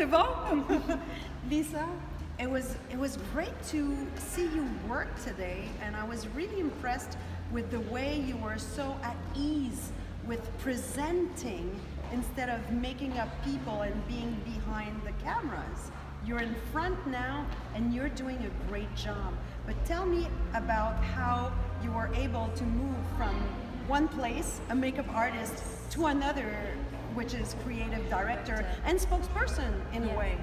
c'est bon. Lisa, it was great to see you work today, and I was really impressed with the way you were so at ease with presenting instead of making up people and being behind the cameras. You're in front now and you're doing a great job. But tell me about how you were able to move from one place, a makeup artist, to another, which is creative director and spokesperson in a way.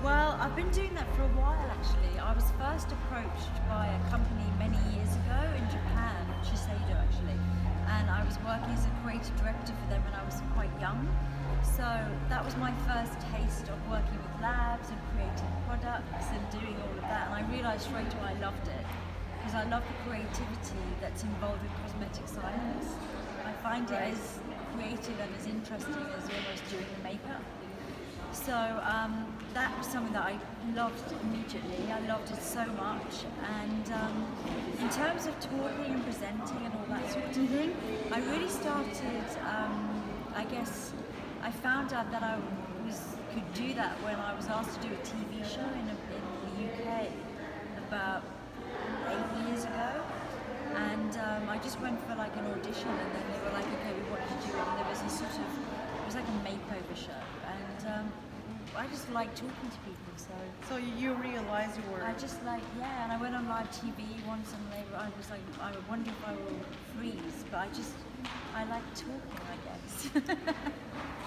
Well, I've been doing that for a while actually. I was first approached by a company many years ago in Japan, Shiseido actually, and I was working as a creative director for them when I was quite young. So that was my first taste of working with labs and creating products and doing all of that, and I realised straight away I loved it because I love the creativity that's involved in cosmetic science. I find it as creative and as interesting as almost doing the makeup. So that was something that I loved immediately. I loved it so much, and in terms of talking and presenting and all that sort of thing, I really started, I guess, I found out that I could do that when I was asked to do a TV show in the UK about 8 years ago, and I just went for like an audition, and then they were like, okay, we want you to do it, and there was a sort of, it was like a makeover show, and I just like talking to people, so you realize you were... I just like, yeah, and I went on live TV once, and I was like, I wonder if I will freeze, but I like talking, I guess.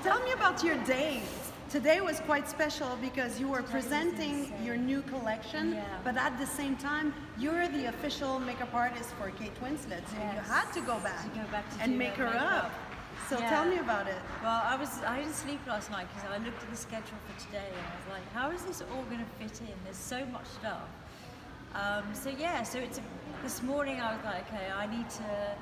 Tell me about your day. Today was quite special because you were presenting your new collection, but at the same time, you're the official makeup artist for Kate Winslet, so you had to go back and make her up. So tell me about it. Well, I didn't sleep last night because I looked at the schedule for today and I was like, how is this all going to fit in? There's so much stuff. So it's this morning I was like, okay, I need to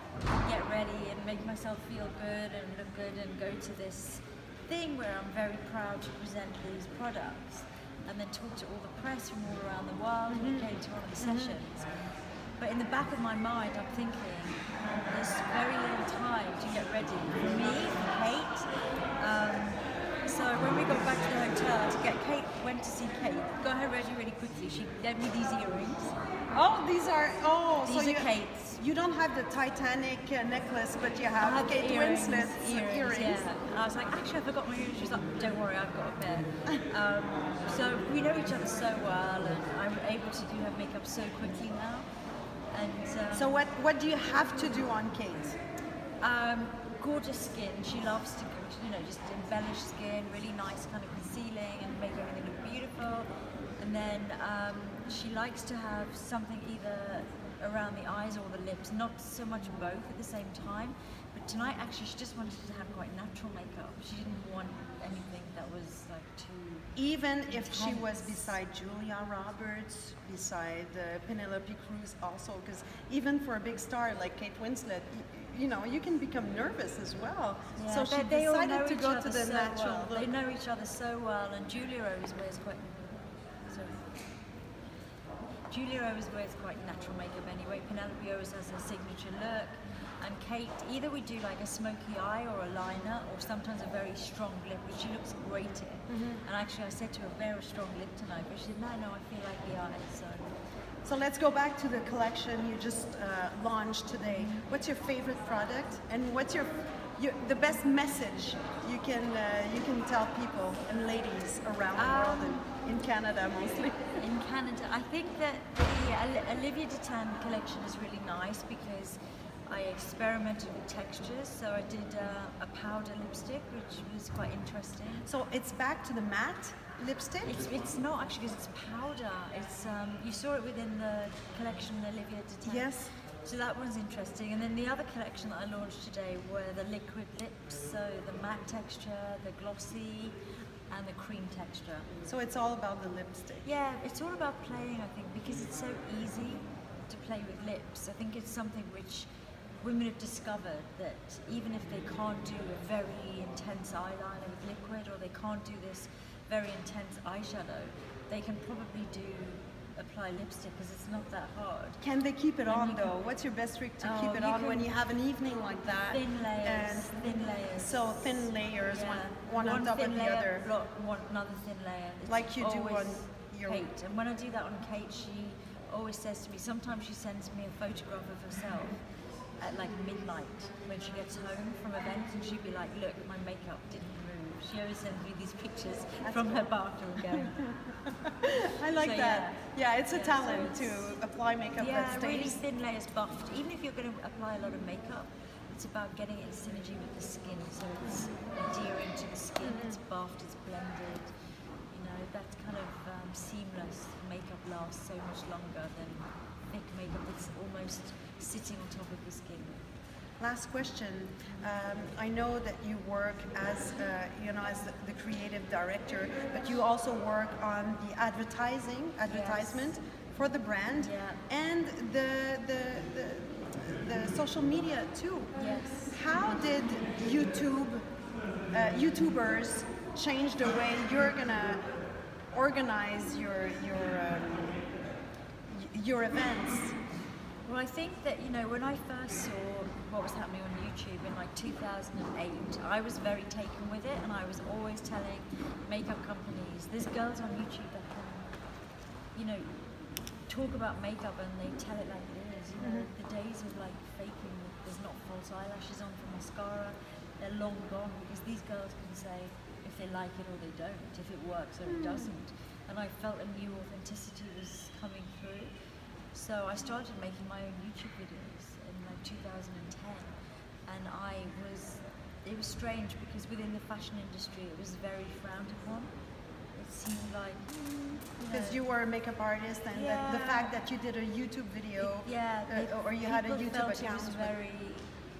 get ready and make myself feel good and look good and go to this thing where I'm very proud to present these products and then talk to all the press from all around the world who came to one of the sessions. But in the back of my mind, I'm thinking, there's very little time to get ready for me, for Kate. So when we got back to the hotel to get Kate, went to see Kate, got her ready really quickly. She gave me these earrings. Oh, these are Kate's. You don't have the Titanic necklace, but you have Kate Winslet's earrings. Yeah. And I was like, actually, I forgot my earrings. She was like, don't worry, I've got a pair. So we know each other so well, and I'm able to do her makeup so quickly now. And so what do you have to do on Kate? Gorgeous skin. She loves to, just embellish skin, really nice kind of concealing and make everything look beautiful. And then she likes to have something either around the eyes or the lips, not so much both at the same time. But tonight, actually, she just wanted to have quite natural makeup. She didn't want anything that was like too Even intense. if she was beside Julia Roberts, beside Penelope Cruz also, because even for a big star like Kate Winslet, you can become nervous as well. Yeah, so she they all decided know to each go other to the so natural well. look. They know each other so well, and Julia always wears quite... Julia always wears quite natural makeup anyway. Penelope always has her signature look. And Kate, either we do like a smoky eye or a liner, or sometimes a very strong lip, which she looks great in. And actually I said to her, wear a strong lip tonight, but she said, no, I feel like the eyes. So let's go back to the collection you just launched today. What's your favorite product, and what's the best message you can tell people and ladies around the world, and in Canada mostly? In Canada, I think that the Olivia Detan collection is really nice because I experimented with textures. So I did a powder lipstick, which was quite interesting. So it's back to the matte lipstick? It's not actually, because it's powder. It's you saw it within the collection Olivia Detan. Yes. So that one's interesting. And then the other collection that I launched today were the liquid lips, so the matte texture, the glossy, and the cream texture. So it's all about the lipstick? Yeah, it's all about playing, I think, because it's so easy to play with lips. I think it's something which women have discovered, that even if they can't do a very intense eyeliner with liquid, or they can't do this very intense eyeshadow, they can probably do apply lipstick because it's not that hard. Can they keep it And on you though? can- What's your best trick to Oh, keep it you on when can- you have an evening like that? Thin layers, And thin layers. so thin layers, Yeah. one on top of thin the layer, other. another thin layer. It's Like you do always on your- Kate. And when I do that on Kate, she always says to me, sometimes she sends me a photograph of herself at like midnight when she gets home from events, and she'd be like, look, my makeup didn't move. She always sends me these pictures from her bathroom going. I like So, that. Yeah, it's a Yeah, so talent to it's- apply makeup Yeah, that really stays. thin layers buffed. Even if you're going to apply a lot of makeup, it's about getting it in synergy with the skin, so it's adhering to the skin, it's buffed, it's blended. You know, that's kind of seamless. Makeup lasts so much longer than thick makeup that's almost sitting on top of the skin. Last question. I know that you work as as the creative director, but you also work on the advertisement for the brand, Yeah. and the social media too. Yes. How did YouTubers change the way you're gonna organize your events? Well, I think that, when I first saw what was happening on YouTube in like 2008, I was very taken with it, and I was always telling makeup companies, there's girls on YouTube that can, talk about makeup and they tell it like it is. The days of like faking, there's not false eyelashes on for mascara, they're long gone, because these girls can say if they like it or they don't, if it works or it doesn't. And I felt a new authenticity was coming through. So I started making my own YouTube videos in like 2010, and it was strange because within the fashion industry it was very frowned upon. It seemed like Because you were a makeup artist, and the fact that you did a YouTube video, or you had a people YouTube felt account. it was very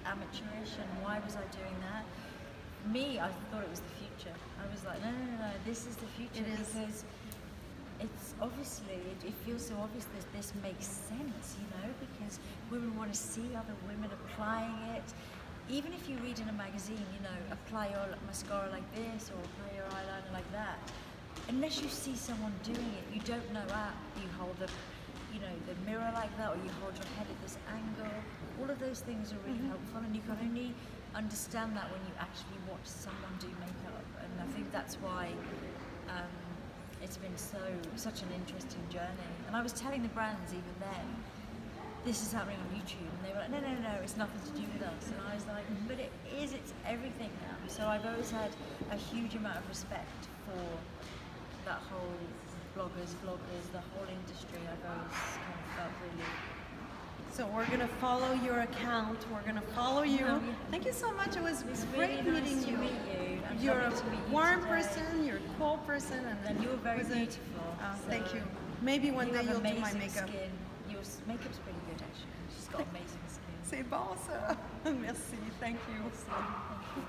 amateurish, and why was I doing that? Me, I thought it was the future. I was like, no, this is the future. It is. Because it's obviously, it feels so obvious that this makes sense, because women want to see other women applying it. Even if you read in a magazine, apply your mascara like this or apply your eyeliner like that. Unless you see someone doing it, you don't know you hold the mirror like that, or you hold your head at this angle. All of those things are really helpful, and you can only understand that when you actually watch someone do makeup. And I think that's why it's been such an interesting journey. And I was telling the brands even then, this is happening on YouTube, and they were like, no, it's nothing to do with us. And I was like, but it is, it's everything now. So I've always had a huge amount of respect for that whole bloggers, vloggers, the whole industry. I've always kind of felt really. So we're gonna follow your account. We're gonna follow you. Oh, yeah. Thank you so much. It was It's great really nice meeting to you. meet you. And You're a lovely to meet you warm today. person. You're a cool person, And you're very it was beautiful. Oh, thank you. Maybe one you day have you'll do my amazing makeup. Skin. Your makeup's pretty good actually. She's got amazing skin. C'est bon ça. Merci. Thank you. Thank you.